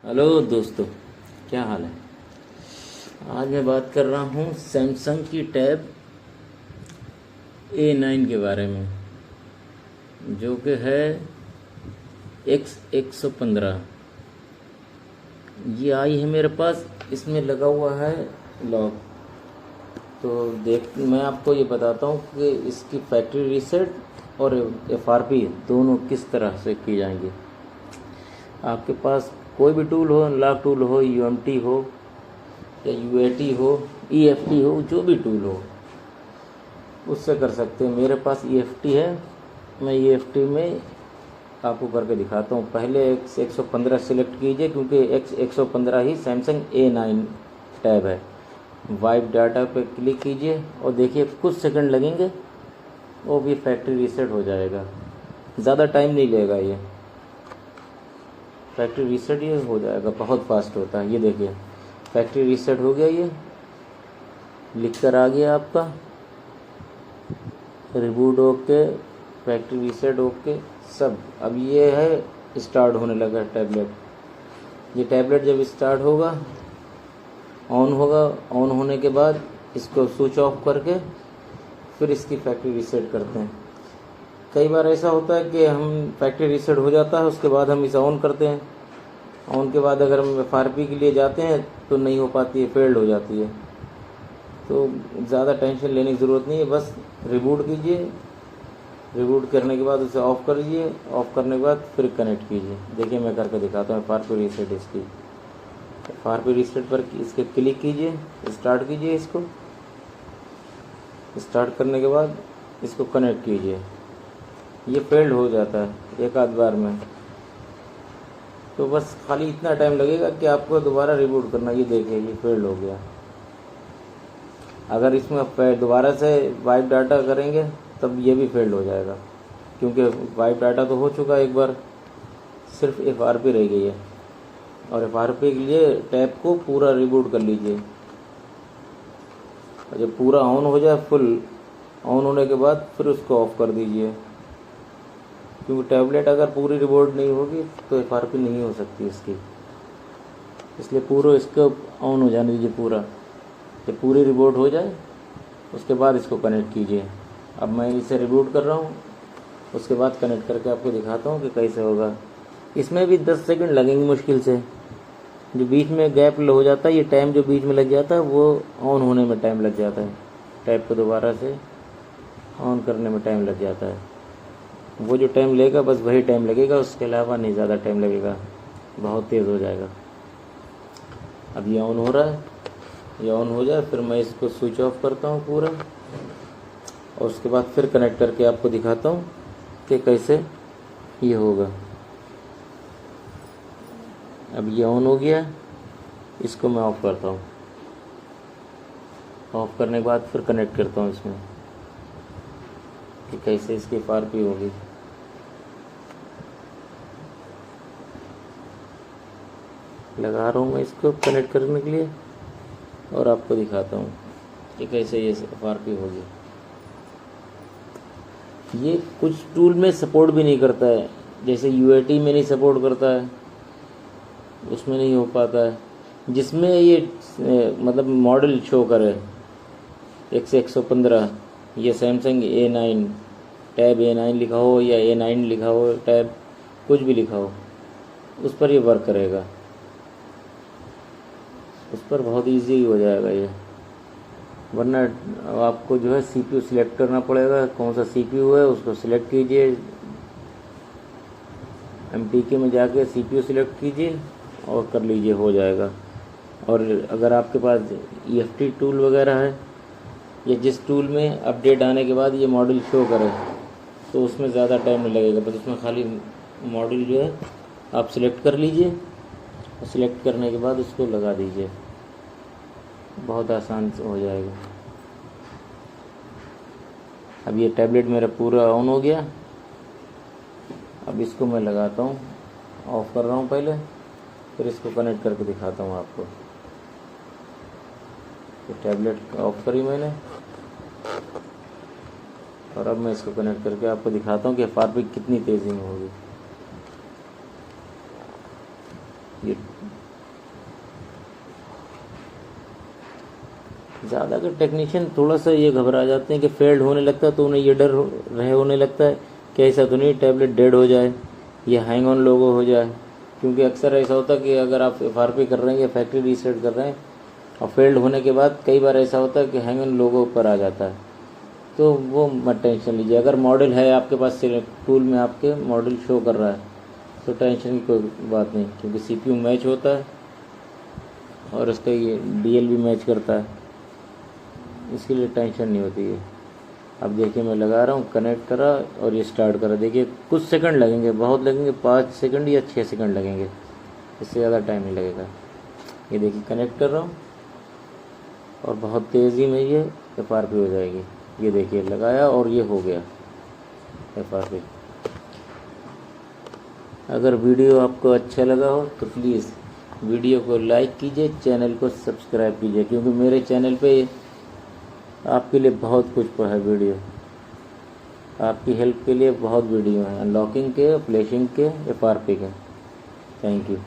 Hello दोस्तों, क्या हाल है। आज मैं बात कर रहा हूँ सैमसंग की टैब A9 के बारे में, जो कि है X115। ये आई है मेरे पास, इसमें लगा हुआ है लॉक। तो देख, मैं आपको ये बताता हूँ कि इसकी फैक्ट्री रीसेट और FRP दोनों किस तरह से की जाएंगी। आपके पास कोई भी टूल हो, अनलॉक टूल हो, UMT हो या UAT हो, EFT हो, जो भी टूल हो उससे कर सकते हैं। मेरे पास EFT है, मैं EFT में आपको करके दिखाता हूँ। पहले X115 सिलेक्ट कीजिए, क्योंकि X115 ही सैमसंग A9 टैब है। वाइप डाटा पे क्लिक कीजिए और देखिए कुछ सेकंड लगेंगे, वो भी फैक्ट्री रीसेट हो जाएगा। ज़्यादा टाइम नहीं लेगा, ये फैक्ट्री रीसेट ये हो जाएगा, बहुत फास्ट होता है। ये देखिए फैक्ट्री रीसेट हो गया, ये लिख कर आ गया आपका reboot okay, factory reset okay सब। अब ये है स्टार्ट होने लगा टैबलेट। ये टैबलेट जब स्टार्ट होगा, ऑन होगा, ऑन होने के बाद इसको स्विच ऑफ करके फिर इसकी फैक्ट्री रीसेट करते हैं। कई बार ऐसा होता है कि हम फैक्ट्री रीसेट हो जाता है, उसके बाद हम इसे ऑन करते हैं। ऑन के बाद अगर हम FRP के लिए जाते हैं तो नहीं हो पाती है, फेल्ड हो जाती है। तो ज़्यादा टेंशन लेने की ज़रूरत नहीं है, बस रिबूट कीजिए। रिबूट करने के बाद उसे ऑफ़ करिए, ऑफ़ करने के बाद फिर कनेक्ट कीजिए। देखिए मैं करके दिखाता हूँ FRP रीसेट इसकी। FRP रीसेट पर इसके क्लिक कीजिए, स्टार्ट कीजिए। इसको स्टार्ट करने के बाद इसको कनेक्ट कीजिए। ये फेल्ड हो जाता है एक आध बार में, तो बस खाली इतना टाइम लगेगा कि आपको दोबारा रिबूट करना। ये देखिए ये फेल्ड हो गया। अगर इसमें दोबारा से वाइप डाटा करेंगे तब ये भी फेल्ड हो जाएगा, क्योंकि वाइप डाटा तो हो चुका है एक बार, सिर्फ FRP रह गई है। और FRP के लिए टैब को पूरा रिबूट कर लीजिए। और जब पूरा ऑन हो जाए, फुल ऑन होने के बाद फिर उसको ऑफ़ कर दीजिए, क्योंकि टैबलेट अगर पूरी रिबूट नहीं होगी तो FRP नहीं हो सकती इसकी। इसलिए पूरा इसको ऑन हो जाने दीजिए पूरा। जब पूरी रिबूट हो जाए उसके बाद इसको कनेक्ट कीजिए। अब मैं इसे रिबूट कर रहा हूँ, उसके बाद कनेक्ट करके आपको दिखाता हूँ कि कैसे होगा। इसमें भी 10 सेकंड लगेंगे मुश्किल से। जो बीच में गैप हो जाता है, ये टाइम जो बीच में लग जाता है, वो ऑन होने में टाइम लग जाता है। टैब को दोबारा से ऑन करने में टाइम लग जाता है। वो जो टाइम लेगा बस वही टाइम लगेगा, उसके अलावा नहीं ज़्यादा टाइम लगेगा, बहुत तेज़ हो जाएगा। अब ये ऑन हो रहा है, ये ऑन हो जाए फिर मैं इसको स्विच ऑफ करता हूँ पूरा, और उसके बाद फिर कनेक्ट करके आपको दिखाता हूँ कि कैसे ये होगा। अब ये ऑन हो गया, इसको मैं ऑफ़ करता हूँ। ऑफ़ करने के बाद फिर कनेक्ट करता हूँ इसमें कि कैसे इसकी FRP होगी। लगा रहा हूँ मैं इसको कनेक्ट करने के लिए, और आपको दिखाता हूँ कि कैसे ये FRP होगी। ये कुछ टूल में सपोर्ट भी नहीं करता है, जैसे UAT में नहीं सपोर्ट करता है, उसमें नहीं हो पाता है। जिसमें ये मतलब मॉडल शो करे X115, ये सैमसंग A9 टैब A9 लिखा हो या A9 लिखा हो, टैब कुछ भी लिखा हो, उस पर ये वर्क करेगा। उस पर बहुत इजी हो जाएगा ये। वरना आपको जो है CPU सिलेक्ट करना पड़ेगा, कौन सा CPU है उसको सिलेक्ट कीजिए। MTK में जाके CPU सिलेक्ट कीजिए और कर लीजिए, हो जाएगा। और अगर आपके पास EFT टूल वगैरह है, या जिस टूल में अपडेट आने के बाद ये मॉडल शो करे, तो उसमें ज़्यादा टाइम नहीं लगेगा। बस उसमें खाली मॉडल जो है आप सिलेक्ट कर लीजिए, और सिलेक्ट करने के बाद उसको लगा दीजिए, बहुत आसान से हो जाएगा। अब ये टैबलेट मेरा पूरा ऑन हो गया। अब इसको मैं लगाता हूँ, ऑफ़ कर रहा हूँ पहले, फिर इसको कनेक्ट करके दिखाता हूँ आपको। तो टैबलेट ऑफ़ करी मैंने, और अब मैं इसको कनेक्ट करके आपको दिखाता हूँ कि FRP कितनी तेज़ी में होगी। ये ज़्यादातर टेक्नीशियन थोड़ा सा ये घबरा जाते हैं कि फेल्ड होने लगता है, तो उन्हें ये डर रहे होने लगता है कि ऐसा तो नहीं टैबलेट डेड हो जाए या हैंग ऑन लोगो हो जाए। क्योंकि अक्सर ऐसा होता है कि अगर आप FRP कर रहे हैं या फैक्ट्री रीसेट कर रहे हैं और फेल्ड होने के बाद कई बार ऐसा होता है कि हैंग ऑन लोगो ऊपर आ जाता है, तो वो मत टेंशन लीजिए। अगर मॉडल है आपके पास, टूल में आपके मॉडल शो कर रहा है, तो टेंशन की कोई बात नहीं, क्योंकि CPU मैच होता है और उसका ये DL भी मैच करता है, इसके लिए टेंशन नहीं होती है। अब देखिए मैं लगा रहा हूँ, कनेक्ट करा और ये स्टार्ट करा। देखिए कुछ सेकंड लगेंगे, बहुत लगेंगे, 5 सेकंड या 6 सेकंड लगेंगे, इससे ज़्यादा टाइम नहीं लगेगा। ये देखिए कनेक्ट कर रहा हूँ और बहुत तेज़ी में ये FRP हो जाएगी। ये देखिए लगाया और ये हो गया FRP। अगर वीडियो आपको अच्छा लगा हो तो प्लीज़ वीडियो को लाइक कीजिए, चैनल को सब्सक्राइब कीजिए, क्योंकि मेरे चैनल पे आपके लिए बहुत कुछ है वीडियो, आपकी हेल्प के लिए बहुत वीडियो हैं, अनलॉकिंग के, फ्लैशिंग के, FRP के। Thank you.